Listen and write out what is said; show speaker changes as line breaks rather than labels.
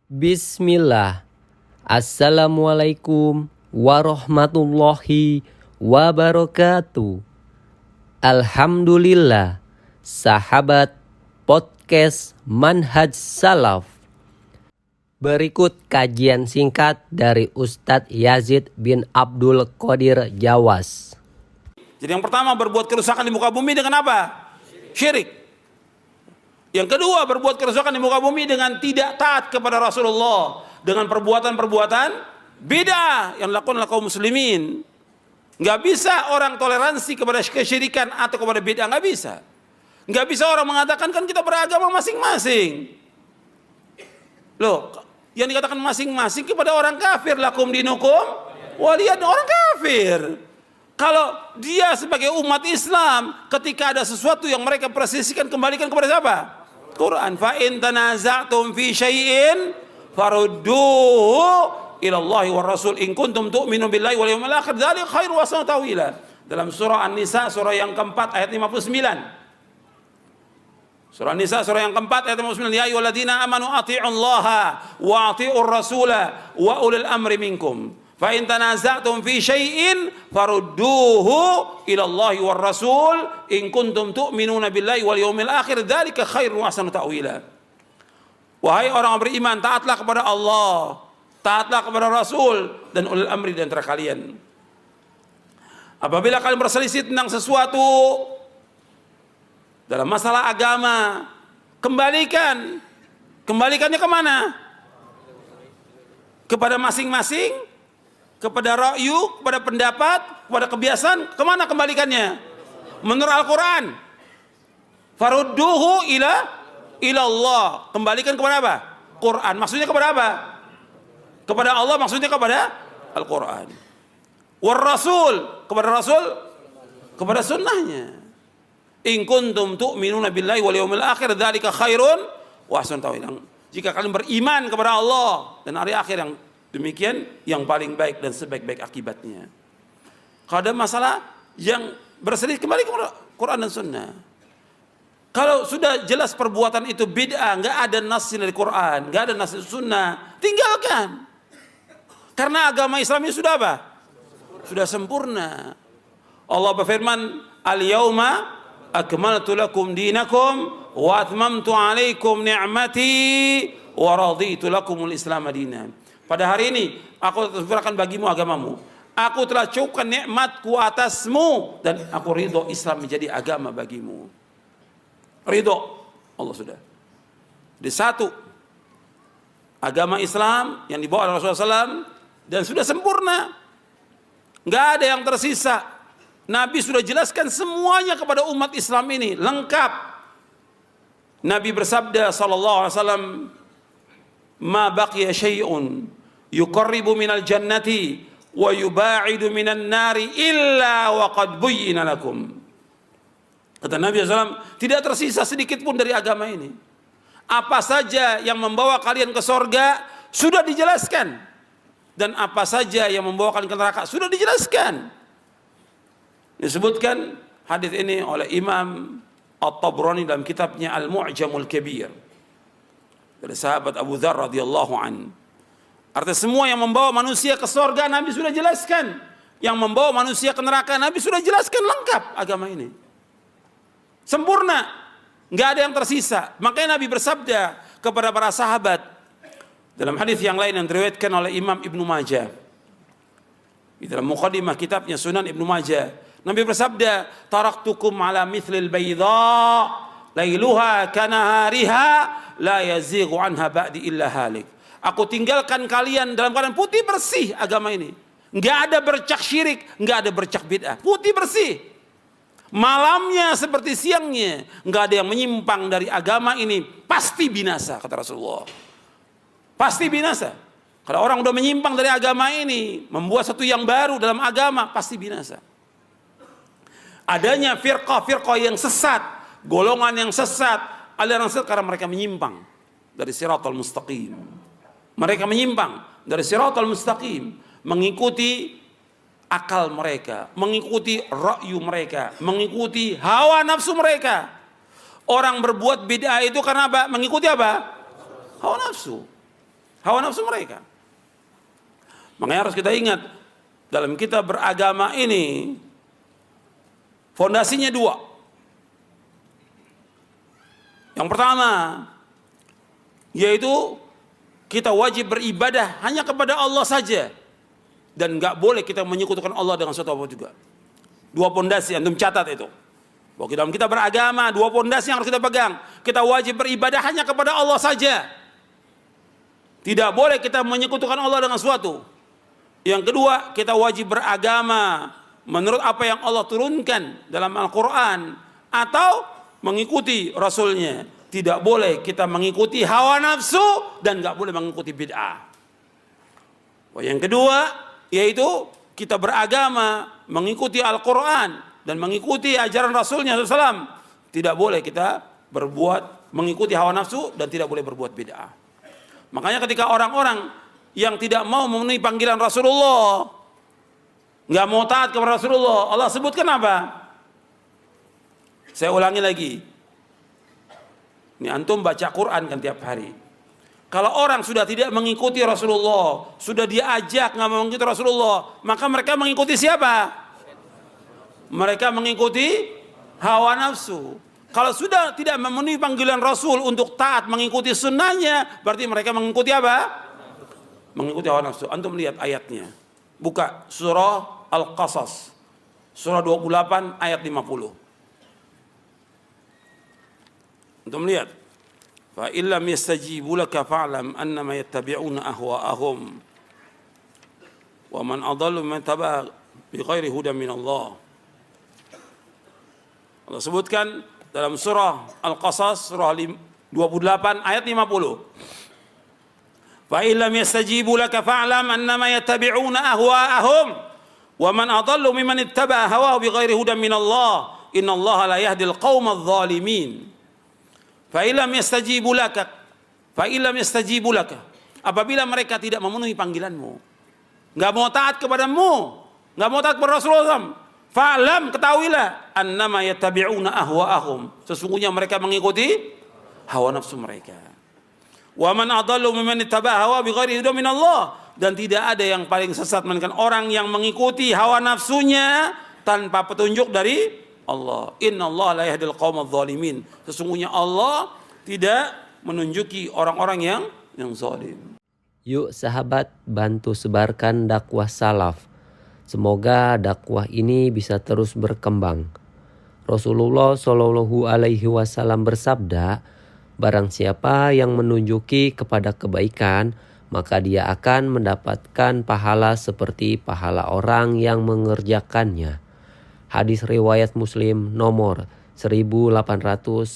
Bismillah. Assalamualaikum warahmatullahi wabarakatuh. Alhamdulillah, sahabat podcast Manhaj Salaf. Berikut kajian singkat dari Ustadz Yazid bin Abdul Qadir Jawas.
Jadi yang pertama, berbuat kerusakan di muka bumi dengan apa? Syirik. Yang kedua, berbuat kerusakan di muka bumi dengan tidak taat kepada Rasulullah, dengan perbuatan-perbuatan bid'ah yang dilakukan oleh kaum muslimin. Nggak bisa orang toleransi kepada kesyirikan atau kepada bid'ah, nggak bisa. Nggak bisa orang mengatakan kan kita beragama masing-masing. Loh, yang dikatakan masing-masing kepada orang kafir, lakum dinukum waliyad, orang kafir. Kalau dia sebagai umat Islam, ketika ada sesuatu yang mereka persisikan, kembalikan kepada siapa? Quran. Fa in tanaza'tum fi syai'in farudduhu ila Allah wa Rasul in kuntum tu'minu billahi wal yawmil akhir dzalika khairu wa ahsanu ta'wila. Dalam surah An-Nisa surah yang keempat ayat 59. Surah An-Nisa surah yang keempat ayat 59. Ya ayyuhalladzina amanu athi'ullaha wa athi'ur rasula wa ulil amri minkum. Fa in tanaza'tum fi syai'in farudduhu ila Allahi war Rasul in kuntum tu'minuna billahi wal yawmil akhir dzalika khairun wa ahsanu ta'wila. Wahai orang beriman, taatlah kepada Allah, taatlah kepada Rasul dan ulil amri di antara kalian. Apabila kalian berselisih tentang sesuatu dalam masalah agama, kembalikannya kemana? Kepada masing-masing, kepada ra'yu, kepada pendapat, kepada kebiasaan. Kemana kembalikannya? Menurut Al-Quran. Farudduhu ila Allah. Kembalikan kepada apa? Quran. Maksudnya kepada apa? Kepada Allah, maksudnya kepada Al-Quran. War Rasul, kepada Rasul, kepada sunnahnya. In kuntum tu'minuna billahi wal yawmil akhir dzalika khairun wa ahsanu ta'wila. Jika kalian beriman kepada Allah dan hari akhir, yang demikian yang paling baik dan sebaik-baik akibatnya. Kalau ada masalah yang berselisih, kembali ke Quran dan Sunnah. Kalau sudah jelas perbuatan itu bid'ah, nggak ada nas dari Quran, nggak ada nas dari Sunnah, tinggalkan. Karena agama Islam ini sudah apa? Sudah sempurna. Allah berfirman, Al-yawma akmaltu lakum dinakum wa atmamtu alaikum ni'mati wa raditu lakumul Islam dinan. Pada hari ini aku sempurnakan bagimu agamamu. Aku telah cukupkan nikmatku atasmu dan aku ridho Islam menjadi agama bagimu. Ridho Allah sudah. Di satu agama Islam yang dibawa oleh Rasulullah SAW dan sudah sempurna. Nggak ada yang tersisa. Nabi sudah jelaskan semuanya kepada umat Islam ini lengkap. Nabi bersabda sallallahu alaihi wasallam, ma baqiya syai'un yuqarribu minal jannati wa yuba'idu minan nari illa wa qad buyyina lakum. Kata Nabi SAW, tidak tersisa sedikit pun dari agama ini. Apa saja yang membawa kalian ke sorga sudah dijelaskan, dan apa saja yang membawa kalian ke neraka sudah dijelaskan. Disebutkan hadis ini oleh Imam At-Tabrani dalam kitabnya Al-Mu'jamul Kabir dari sahabat Abu Dzar radhiyallahu an. Artinya semua yang membawa manusia ke surga Nabi sudah jelaskan. Yang membawa manusia ke neraka Nabi sudah jelaskan lengkap agama ini. Sempurna. Nggak ada yang tersisa. Makanya Nabi bersabda kepada para sahabat dalam hadis yang lain yang diriwayatkan oleh Imam Ibnu Majah. Di dalam muqaddimah kitabnya Sunan Ibnu Majah. Nabi bersabda, taraktukum ala mithlil bayda lailuha kanahariha la yazighu anha ba'di illa halik. Aku tinggalkan kalian dalam keadaan putih bersih agama ini. Enggak ada bercak syirik, enggak ada bercak bid'ah. Putih bersih. Malamnya seperti siangnya, enggak ada yang menyimpang dari agama ini, pasti binasa kata Rasulullah. Pasti binasa. Kalau orang udah menyimpang dari agama ini, membuat satu yang baru dalam agama, pasti binasa. Adanya firqah-firqah yang sesat, golongan yang sesat, aliran sesat karena mereka menyimpang dari siratal mustaqim. Mereka menyimpang dari siratal mustaqim, mengikuti akal mereka, mengikuti ra'yu mereka, mengikuti hawa nafsu mereka. Orang berbuat bid'ah itu karena apa? Mengikuti apa? Hawa nafsu. hawa nafsu mereka. Makanya harus kita ingat, dalam kita beragama ini fondasinya dua. Yang pertama, yaitu kita wajib beribadah hanya kepada Allah saja, dan nggak boleh kita menyekutukan Allah dengan sesuatu apa juga. Dua fondasi, antum catat itu. Bahwa dalam kita beragama, dua fondasi yang harus kita pegang. Kita wajib beribadah hanya kepada Allah saja. Tidak boleh kita menyekutukan Allah dengan sesuatu. Yang kedua, kita wajib beragama menurut apa yang Allah turunkan dalam Al-Quran, atau mengikuti Rasulnya. Tidak boleh kita mengikuti hawa nafsu, dan gak boleh mengikuti bid'ah. Yang kedua, yaitu kita beragama mengikuti Al-Quran dan mengikuti ajaran Rasulnya SAW. Tidak boleh kita mengikuti hawa nafsu, dan tidak boleh berbuat bid'ah. Makanya ketika orang-orang yang tidak mau memenuhi panggilan Rasulullah, nggak mau taat kepada Rasulullah, Allah sebutkan apa? Saya ulangi lagi. Ini antum baca Quran kan tiap hari. Kalau orang sudah tidak mengikuti Rasulullah, sudah diajak nggak mau mengikuti Rasulullah, maka mereka mengikuti siapa? Mereka mengikuti hawa nafsu. Kalau sudah tidak memenuhi panggilan Rasul untuk taat mengikuti sunnahnya, berarti mereka mengikuti apa? Mengikuti hawa nafsu. Antum lihat ayatnya. Buka surah Al-Qasas. Surah 28 ayat 50. Antum lihat. Fa illam yastajibu laka fa'lam annama yattabi'una ahwa'ahum. Wa man adallu mimman tabi'a bighairi hudan min Allah. Allah sebutkan dalam surah Al-Qasas surah 28 ayat 50. Fa illam yastajibu laka fa'lam annama yattabi'una ahwa'ahum wa man adallu mimman ittaba'a hawahu bighairi hudan min Allah innallaha la yahdil qaumadh dhalimin. Fa illam yastajibu laka, apabila mereka tidak memenuhi panggilanmu, enggak mau taat kepadamu, enggak mau taat kepada Rasulullah SAW, fa'lam, ketahuilah annama yattabi'una ahwa'ahum, sesungguhnya mereka mengikuti hawa nafsu mereka. Wa man adallu mimman ittaba'a hawa bighairi hudan min Allah, dan tidak ada yang paling sesat melainkan orang yang mengikuti hawa nafsunya tanpa petunjuk dari Allah. Innallaha la yahdil qaumadh dhalimin. Sesungguhnya Allah tidak menunjuki orang-orang yang zalim.
Yuk sahabat, bantu sebarkan dakwah salaf. Semoga dakwah ini bisa terus berkembang. Rasulullah Shallallahu Alaihi Wasallam bersabda, barang siapa yang menunjuki kepada kebaikan, maka dia akan mendapatkan pahala seperti pahala orang yang mengerjakannya. Hadis riwayat Muslim nomor 1893.